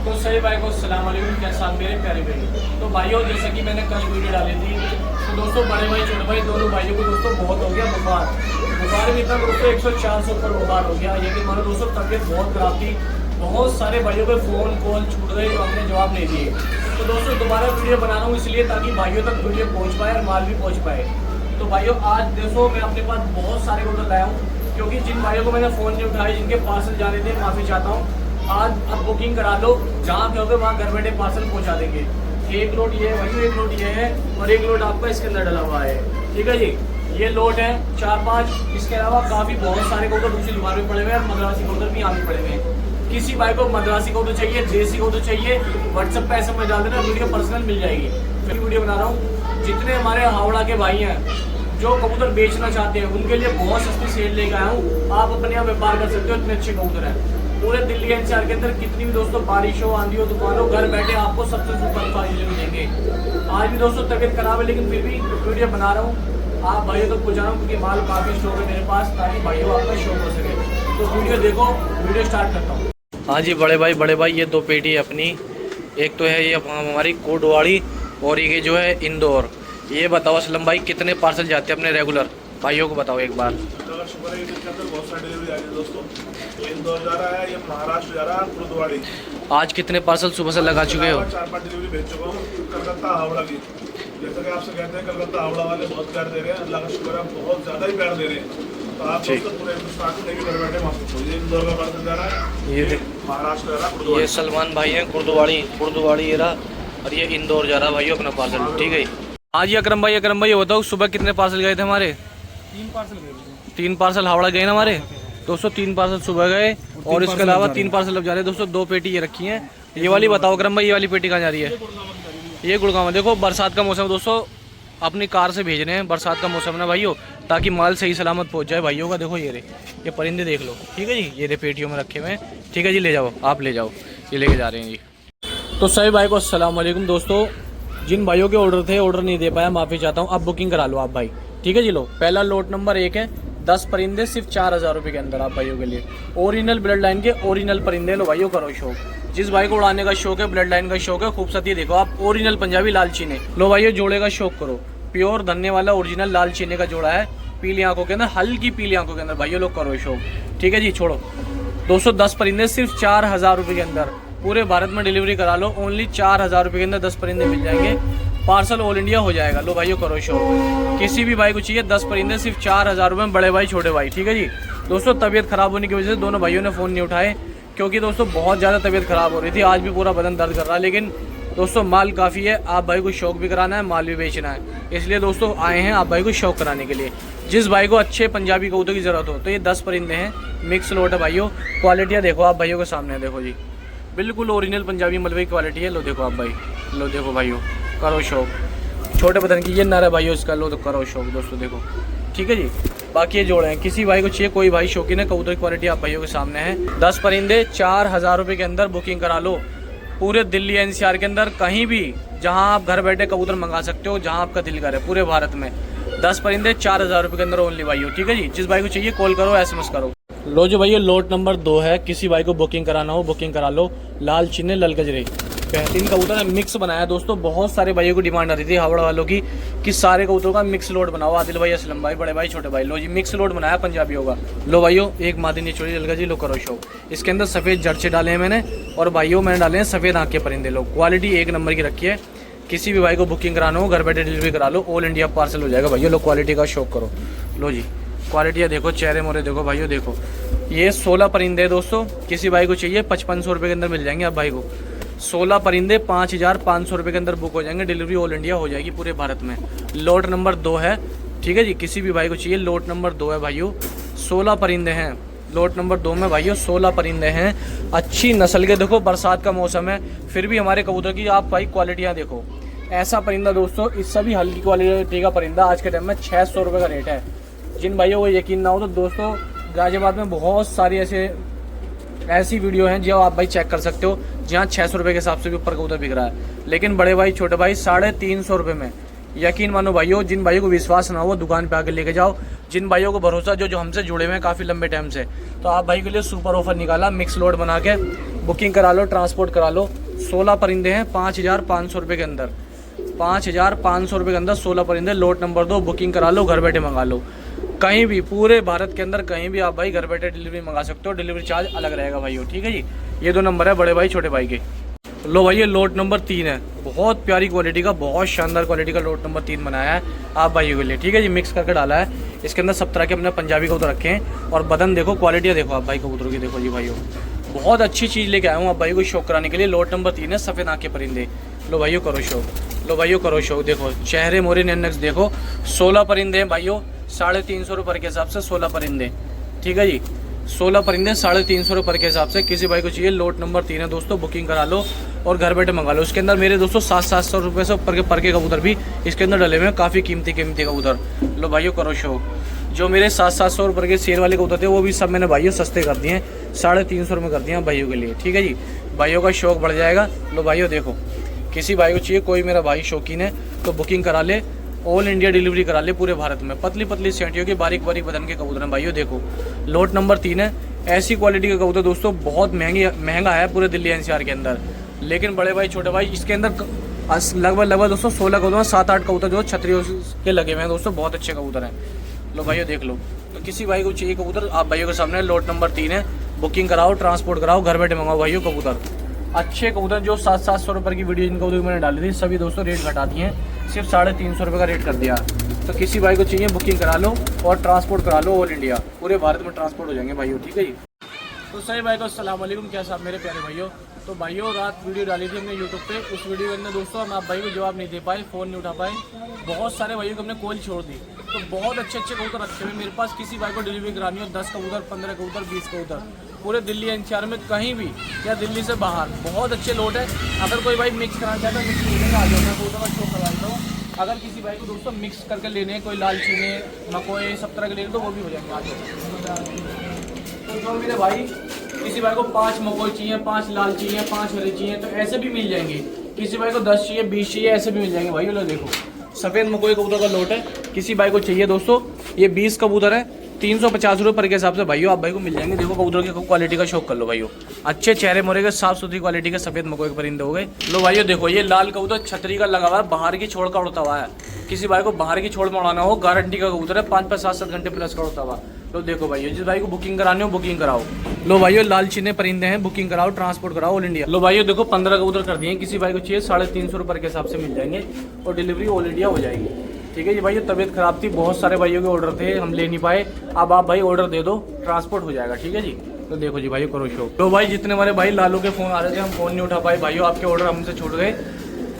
तो सही भाई को अस्सलाम वालेकुम, कैसा आप मेरे प्यारे भाई। तो भाइयों, जैसे कि मैंने कल वीडियो डाली थी, तो दोस्तों बड़े भाई छोटे भाई दोनों भाइयों को दोस्तों बहुत हो गया बुखार भी था दोस्तों, 104 से ऊपर बुखार हो गया। ये कि हमारा दोस्तों तबीयत बहुत खराब थी। बहुत सारे भाइयों के फ़ोन कॉल छूट गए जो हमने जवाब नहीं दिए। तो दोस्तों दोबारा वीडियो बना रहा हूँ इसलिए ताकि भाइयों तक वीडियो पहुँच पाए और माल भी पहुँच पाए। तो भाइयों आज देखो मैं अपने पास बहुत सारे ऑर्डर लाया हूँ, क्योंकि जिन भाइयों को मैंने फ़ोन नहीं उठाए, जिनके पार्सल जाने थे, माफ़ी चाहता हूँ। आज अब बुकिंग करा लो, जहाँ कहोगे वहाँ घर बैठे पार्सल पहुँचा देंगे। एक लोड ये है भाई, एक लोड ये है और एक लोड आपका इसके अंदर डला हुआ है। ठीक है जी, ये लोड है 4-5। इसके अलावा काफ़ी बहुत सारे कबूतर दूसरी दुकान में पड़े हुए हैं और मद्रासी कबूतर भी यहाँ पे पड़े हुए हैं। किसी भाई को मद्रासी कबूतर चाहिए, देसी कबूतर चाहिए, व्हाट्सएप पे SMS डाल देना, वीडियो पर्सनल मिल जाएगी। फिर वीडियो बना रहा हूँ। जितने हमारे हावड़ा के भाई हैं जो कबूतर बेचना चाहते हैं, उनके लिए बहुत सस्ती सेल लेकर आया हूँ। आप अपने यहाँ व्यापार कर सकते हो, इतने अच्छे कबूतर हैं। पूरे दिल्ली NCR के अंदर कितनी भी दोस्तों बारिश हो, आंधी हो, तूफान हो, घर बैठे आपको सबसे सुपर फाइल देंगे। आज भी दोस्तों तबीयत खराब है, लेकिन फिर भी वीडियो बना रहा हूँ, आप भाइयों तक पहुँचा रहा हूँ, क्योंकि माल काफ़ी स्टॉक है मेरे पास, ताकि भाइयों आपका शौक हो सके। तो वीडियो देखो, वीडियो स्टार्ट करता हूँ। हाँ जी बड़े भाई ये 2 पेटी है अपनी। एक तो है ये हमारी कोटवाड़ी और ये जो है इंदौर। ये बताओ असलम भाई कितने पार्सल जाते हैं अपने रेगुलर भाइयों को, बताओ एक बार। बहुत सारी डिलीवरी आ रही है दोस्तों। ये इंदौर जा रहा है, ये महाराष्ट्र जा रहा है, गुरुद्वारी। आज कितने पार्सल सुबह से लगा चुके हो? 4-5 डिलीवरी भेज चुका हूँ कलकत्ता हावड़ा की। जैसा कि आपसे कहते हैं, कलकत्ता हावड़ा वाले बहुत प्यार दे रहे हैं, अल्लाह का शुक्र है, बहुत ज़्यादा ही प्यार दे रहे हैं। तो आप दोस्तों पूरे हिंदुस्तान में घर बैठे वापस। ये इंदौर का पार्सल जा रहा है, ये महाराष्ट्र जा रहा है गुरुद्वारी। ये सलमान भाई हैं, गुरुद्वारी ये रहा, और ये इंदौर जा रहा है भाइयों अपना पार्सल। ठीक है। हाँ जी अकरम भाई बताओ सुबह कितने पार्सल गए थे हमारे? 3 पार्सल गए। 3 पार्सल हावड़ा गए ना हमारे दोस्तों, 3 पार्सल सुबह गए और इसके अलावा 3 पार्सल अब जा रहे हैं दोस्तों। 2 पेटी ये रखी हैं। ये वाली बताओ अकरम भाई, ये वाली पेटी कहाँ जा रही है? ये गुड़गांव। देखो बरसात का मौसम दोस्तों, अपनी कार से भेज रहे हैं, बरसात का मौसम ना भाइयों, ताकि माल सही सलामत पहुंच जाए भाइयों का। देखो ये परिंदे देख लो। ठीक है जी, ये रे पेटियों में रखे हुए हैं। ठीक है जी, ले जाओ, आप ले जाओ, ये लेके जा रहे हैं जी। तो सभी भाई को अस्सलाम वालेकुम दोस्तों। जिन भाइयों के ऑर्डर थे, ऑर्डर नहीं दे पाया, माफ़ी चाहता हूँ। अब बुकिंग करा लो आप भाई। ठीक है जी, लो पहला लोट नंबर 1 है, 10 परिंदे सिर्फ 4000 रुपये के अंदर आप भाइयों के लिए। ओरिजिनल ब्लड लाइन के ओरिजिनल परिंदे लो भाइयों, करो शौक। जिस भाई को उड़ाने का शौक है, ब्लड लाइन का शौक है, खूबसूरती ये देखो आप, ओरिजिनल पंजाबी लाल चीने लो भाइयों, जोड़े का शौक करो। प्योर धन्ने वाला ओरिजिनल लाल चीने का जोड़ा है, पीली आंखों के अंदर, हल्की पीली आंखों के अंदर भाइयों लोग करो शौक। ठीक है जी, छोड़ो 210 परिंदे सिर्फ 4000 रुपये के अंदर। पूरे भारत में डिलीवरी करा लो, ओनली 4000 रुपये के अंदर 10 परिंदे मिल जाएंगे। पार्सल ऑल इंडिया हो जाएगा। लो भाइयों करो शौक। किसी भी भाई को चाहिए 10 परिंदे सिर्फ 4000 रुपये में, बड़े भाई छोटे भाई। ठीक है जी दोस्तों, तबीयत खराब होने की वजह से दोनों भाइयों ने फ़ोन नहीं उठाए, क्योंकि दोस्तों बहुत ज़्यादा तबीयत खराब हो रही थी। आज भी पूरा बदन दर्द कर रहा है, लेकिन दोस्तों माल काफ़ी है। आप भाई को शौक भी कराना है, माल भी बेचना है, इसलिए दोस्तों आए हैं आप भाई को शौक कराने के लिए। जिस भाई को अच्छे पंजाबी कबूतर की ज़रूरत हो, तो ये 10 परिंदे हैं, मिक्स लोट है भाइयों। क्वालिटियाँ देखो आप भाइयों के सामने, देखो जी, बिल्कुल ओरिजिनल पंजाबी मलबई क्वालिटी है। लो देखो आप भाई, लो देखो भाइयों, करो शौक। छोटे बदन की ये नर है भाइयों इसका, लो तो करो शौक दोस्तों, देखो। ठीक है जी, बाकी ये जोड़े हैं, किसी भाई को चाहिए, कोई भाई शौकीन है कबूतर की क्वालिटी आप भाइयों के सामने है। 10 परिंदे 4000 रुपये के अंदर बुकिंग करा लो। पूरे दिल्ली NCR के अंदर कहीं भी जहां आप घर बैठे कबूतर मंगा सकते हो, जहां आपका दिल करे, पूरे भारत में 10 परिंदे 4000 रुपये के अंदर ओनली भाइयों। ठीक है जी, जिस भाई को चाहिए कॉल करो, SMS करो। लो जो भैया लोट नंबर 2 है, किसी भाई को बुकिंग कराना हो बुकिंग करा लो। लाल चीने लल गजरे, बेहतरीन कबूतर है, मिक्स बनाया दोस्तों। बहुत सारे भाइयों को डिमांड आ रही थी हावड़ा वालों की कि सारे कबूतरों का मिक्स लोड बनाओ। आदिल भाई, असलम भाई, बड़े भाई छोटे भाई, लो जी मिक्स लोड बनाया पंजाबियों का। लो भाइयों, एक मादिनी चोरी ललगा जी, लो करो शो। इसके अंदर सफ़ेद जर्चे डाले हैं मैंने, और भाइयों मैंने डाले हैं सफ़ेद आँख के परिंदे। लो क्वालिटी 1 नंबर की रखी है। किसी भी भाई को बुकिंग कराना हो, घर बैठे डिलीवरी करा लो, ऑल इंडिया पार्सल हो जाएगा भाइयों। लो क्वालिटी का शौक करो। लो जी क्वालिटियाँ देखो, चेहरे मोरे देखो भाइयों, देखो। ये 16 परिंदे दोस्तों, किसी भाई को चाहिए 5500 रुपये के अंदर मिल जाएंगे आप भाई को। 16 परिंदे 5500 रुपये के अंदर बुक हो जाएंगे, डिलीवरी ऑल इंडिया हो जाएगी पूरे भारत में। लोट नंबर 2 है। ठीक है जी, किसी भी भाई को चाहिए, लोट नंबर 2 है भाइयों, 16 परिंदे हैं। लोट नंबर 2 में भाइयों 16 परिंदे हैं, अच्छी नस्ल के। देखो बरसात का मौसम है, फिर भी हमारे कबूतर की आप भाई क्वालिटियाँ देखो। ऐसा परिंदा दोस्तों, इससे भी हल्की क्वालिटी का परिंदा आज के टाइम में 600 रुपये का रेट है। जिन भाइयों को यकीन ना हो तो दोस्तों, गाजियाबाद में बहुत सारी ऐसी वीडियो हैं जो आप भाई चेक कर सकते हो, जहाँ 600 रुपये के हिसाब से भी ऊपर कबूतर बिक रहा है। लेकिन बड़े भाई छोटे भाई 350 रुपये में यकीन मानो भाइयों, जिन भाइयों को विश्वास ना हो दुकान पे आके लेके जाओ। जिन भाइयों को भरोसा जो हमसे जुड़े हुए हैं काफ़ी लंबे टाइम से, तो आप भाई के लिए सुपर ऑफर निकाला, मिक्स लोड बना के बुकिंग करा लो, ट्रांसपोर्ट करा लो। 16 परिंदे हैं 5,500 रुपये के अंदर, 5,500 रुपये के अंदर 16 परिंदे। लोट नंबर 2 बुकिंग करा लो, घर बैठे मंगा लो। कहीं भी पूरे भारत के अंदर कहीं भी आप भाई घर बैठे डिलीवरी मंगा सकते हो, डिलीवरी चार्ज अलग रहेगा भाइयों, ठीक है जी। ये 2 नंबर है बड़े भाई छोटे भाई के। लो भाई ये लोट नंबर 3 है, बहुत प्यारी क्वालिटी का, बहुत शानदार क्वालिटी का लोट नंबर 3 बनाया है आप भाइयों के लिए, ठीक है जी। मिक्स करके डाला है, इसके अंदर सब तरह के अपने पंजाबी कबूतर रखे हैं। और बदन देखो, क्वालिटी देखो आप भाई कबूतरों की, देखो जी भाइयों, बहुत अच्छी चीज़ लेके आया हूँ आप भाई को शौक कराने के लिए। लोट नंबर 3 है, सफ़ेद आँख के परिंदे। लो भाइयों करो शौक, लो भाइयों करो शौक। देखो चेहरे मोरे नेक्स देखो, 16 परिंदे हैं भाइयों, 350 रुपये के हिसाब से 16 परिंदे, ठीक है जी। 16 परिंदे 350 रुपये के हिसाब से। किसी भाई को चाहिए लोट नंबर 3 है दोस्तों, बुकिंग करा लो और घर बैठे मंगा लो। इसके अंदर मेरे दोस्तों 700 रुपये से ऊपर के पर के कबूतर भी इसके अंदर डले हुए हैं, काफ़ी कीमती कबूतर। लो भाइयों करो शौक। जो मेरे 700 रुपये के शेर वाले कबूतर थे वो भी सब मैंने भाइयों सस्ते कर दिए हैं, 350 रुपये कर दिए हैं भाइयों के लिए, ठीक है जी। भाइयों का शौक बढ़ जाएगा। लो भाइयों देखो, किसी भाई को चाहिए, कोई मेरा भाई शौकीन है तो बुकिंग करा ले, ऑल इंडिया डिलीवरी करा ले पूरे भारत में। पतली पतली सेंटियों की बारीक बारीक बदन के कबूतर हैं भाइयों, देखो लोट नंबर 3 है। ऐसी क्वालिटी का कबूतर दोस्तों बहुत महंगा है पूरे दिल्ली एनसीआर के अंदर, लेकिन बड़े भाई छोटे भाई इसके अंदर लगभग दोस्तों 16 कबूतर, 7-8 कबूतर जो छतरियों के लगे हुए हैं दोस्तों, बहुत अच्छे कबूतर हैं। लो भाइयों देख लो, तो किसी भाई को चाहिए कबूतर आप भाइयों के सामने लोट नंबर 3 है, बुकिंग कराओ, ट्रांसपोर्ट कराओ, घर बैठे मंगाओ भाइयों कबूतर। अच्छे कबूतर जो 700 रुपये की वीडियो जिन कबूतर मैंने डाली थी सभी दोस्तों रेट घटा दिए हैं, सिर्फ 350 रुपये का रेट कर दिया। तो किसी भाई को चाहिए बुकिंग करा लो और ट्रांसपोर्ट करा लो, ऑल इंडिया पूरे भारत में ट्रांसपोर्ट हो जाएंगे भाइयों, ठीक है जी। तो सही भाई को अस्सलाम वालेकुम, क्या साहब मेरे प्यारे भाइयों। तो भाइयों रात वीडियो डाली थी हमने यूट्यूब पे, उस वीडियो के अंदर दोस्तों हम आप भाई को जवाब नहीं दे पाए, फ़ोन नहीं उठा पाए, बहुत सारे भाइयों को हमने कॉल छोड़ दी। तो बहुत अच्छे कबूतर रखे हुए मेरे पास, किसी भाई को डिलीवरी करानी हो 10 कबूतर, 15 कबूतर, 20 कबूतर, पूरे दिल्ली एनसीआर में कहीं भी या दिल्ली से बाहर बहुत अच्छे लोट है। अगर कोई भाई मिक्स कराना चाहता है मिक्स लेने आ जाओ, मैं कबूतर का शो करवा देता हूँ। अगर किसी भाई को दोस्तों मिक्स करके लेने कोई लाल चीने मकोए सब तरह के लेने तो वो भी हो जाएंगे आज। तो जो मेरे भाई किसी भाई को 5 मकोई चाहिए, 5 लाल चाहिए, 5 हरे चाहिए तो ऐसे भी मिल जाएंगे। किसी भाई को 10 चाहिए, 20 चाहिए, ऐसे भी मिल जाएंगे भाई। लो देखो सफ़ेद मकोई कबूतर का लोट है, किसी भाई को चाहिए दोस्तों, ये 20 कबूतर है, 350 रुपये पर के हिसाब से भाइयों आप भाई को मिल जाएंगे। देखो कबूतर की क्वालिटी का शौक कर लो भाइयों, अच्छे चेहरे मोरे के साफ सुथरी क्वालिटी के सफ़ेद मकोई के परिंदे हो गए। लो भाइयों देखो ये लाल कबूतर छतरी का लगा हुआ है, बाहर की छोड़ का उड़ता हुआ है। किसी भाई को बाहर की छोड़ में उड़ाना हो, गारंटी का कबूतर है, 5-5, 7-7 घंटे प्लस का उड़ता हुआ। तो देखो भाइयों जिस भाई को बुकिंग करानी हो बुकिंग कराओ। लो भाइयों लाल चीने परिंदे हैं, बुकिंग कराओ, ट्रांसपोर्ट कराओ ऑल इंडिया। लो भाइयों देखो 15 कबूतर कर दिए, किसी भाई को चाहिए 350 रुपये के हिसाब से मिल जाएंगे और डिलीवरी ऑल इंडिया हो जाएगी, ठीक है जी। भाई तबीयत खराब थी, बहुत सारे भाइयों के ऑर्डर थे, हम ले नहीं पाए, अब आप भाई ऑर्डर दे दो, ट्रांसपोर्ट हो जाएगा, ठीक है जी। तो देखो जी भाई करो शो। तो भाई जितने हमारे भाई लालू के फ़ोन आ रहे थे हम फ़ोन नहीं उठा पाए भाइयों, आपके ऑर्डर हमसे छूट गए।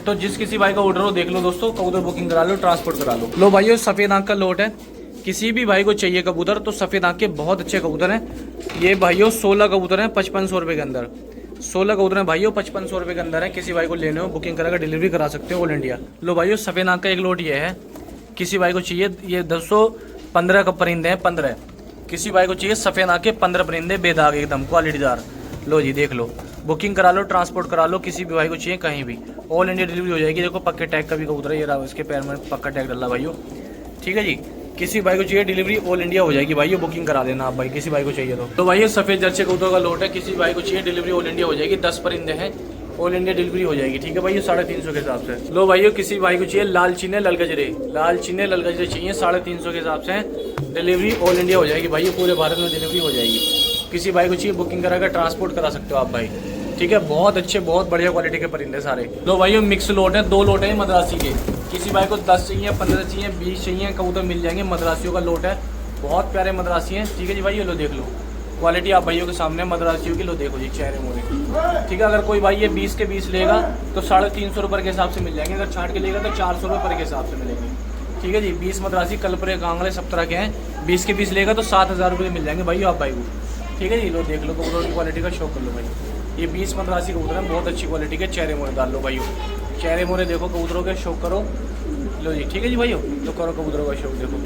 तो जिस किसी भाई का ऑर्डर हो देख लो दोस्तों, कबूतर बुकिंग करा लो, ट्रांसपोर्ट करा लो। लो भाइयों सफ़ेद आँख का लोट है, किसी भी भाई को चाहिए कबूतर तो सफ़ेद आँख के बहुत अच्छे कबूतर हैं। ये भाइयों 16 कबूतर हैं 5500 रुपये के अंदर, 16 कबूतर हैं भाइयों 5500 रुपये के अंदर है। किसी भाई को लेने हो बुकिंग कराकर डिलीवरी करा सकते हो ऑल इंडिया। लो भाइयों सफ़ेद आँख का एक लोट ये है, किसी भाई को चाहिए, ये 215 का परिंदे हैं 15, किसी भाई को चाहिए सफ़ेद आँख के 15 परिंदे बेदाग एकदम क्वालिटीदार। लो जी देख लो, बुकिंग करा लो, ट्रांसपोर्ट करा लो, किसी भी भाई को चाहिए कहीं भी ऑल इंडिया डिलीवरी हो जाएगी। देखो पक्के टैग का भी कबूतर है, ये रहा इसके पैर में पक्का टैग डाला भाइयों, ठीक है जी। किसी भाई को चाहिए डिलीवरी ऑल इंडिया हो जाएगी भाइयों, बुकिंग करा देना आप भाई किसी भाई को चाहिए तो भाई ये सफ़ेद जर्सी कबूतर का लोट है, किसी भाई को चाहिए डिलीवरी ऑल इंडिया हो जाएगी, 10 परिंदे हैं ऑल इंडिया डिलीवरी हो जाएगी, ठीक है भाई 350 के हिसाब से। लो भाइयों किसी भाई को चाहिए लाल चीने ललगजरे, लाल चीने ललगजरे चाहिए 350 के हिसाब से, डिलीवरी ऑल इंडिया हो जाएगी भाई, पूरे भारत में डिलीवरी हो जाएगी। किसी भाई को चाहिए बुकिंग कराकर ट्रांसपोर्ट करा सकते हो आप भाई, ठीक है। बहुत अच्छे बहुत बढ़िया क्वालिटी के परिंदे सारे। लो भाइयों मिक्स लोट है, 2 लोट है मद्रासी के, किसी भाई को 10 चाहिए, 15 चाहिए, 20 चाहिए कबूतर मिल जाएंगे। मद्रासियों का लोट है, बहुत प्यारे मद्रासी हैं, ठीक है जी भाई। ये लो देख लो क्वालिटी आप भाइयों के सामने मद्रासियों की, लो देखो जी चेहरे मोरे, ठीक है। अगर कोई भाई ये 20 के 20 लेगा तो 350 रुपये के हिसाब से मिल जाएंगे, अगर छाट के लेगा तो 400 रुपये के हिसाब से मिलेंगे, ठीक है जी। 20 मद्रासी कलपरे कांगड़े सब तरह के हैं, 20 के 20 लेगा तो 7000 रुपये मिल जाएंगे भाई आप भाई को, ठीक है जी। लो देख लो कबूतरों की क्वालिटी का शौक कर लो भाई, ये 20 मद्रासी कबूतर हैं, बहुत अच्छी क्वालिटी के, चेहरे मोरे डाल लो भाइयों, चेहरे मोरे देखो कबूतरों के शौक करो। लो जी ठीक है जी भाइयों, तो करो कबूतरों का शौक देखो।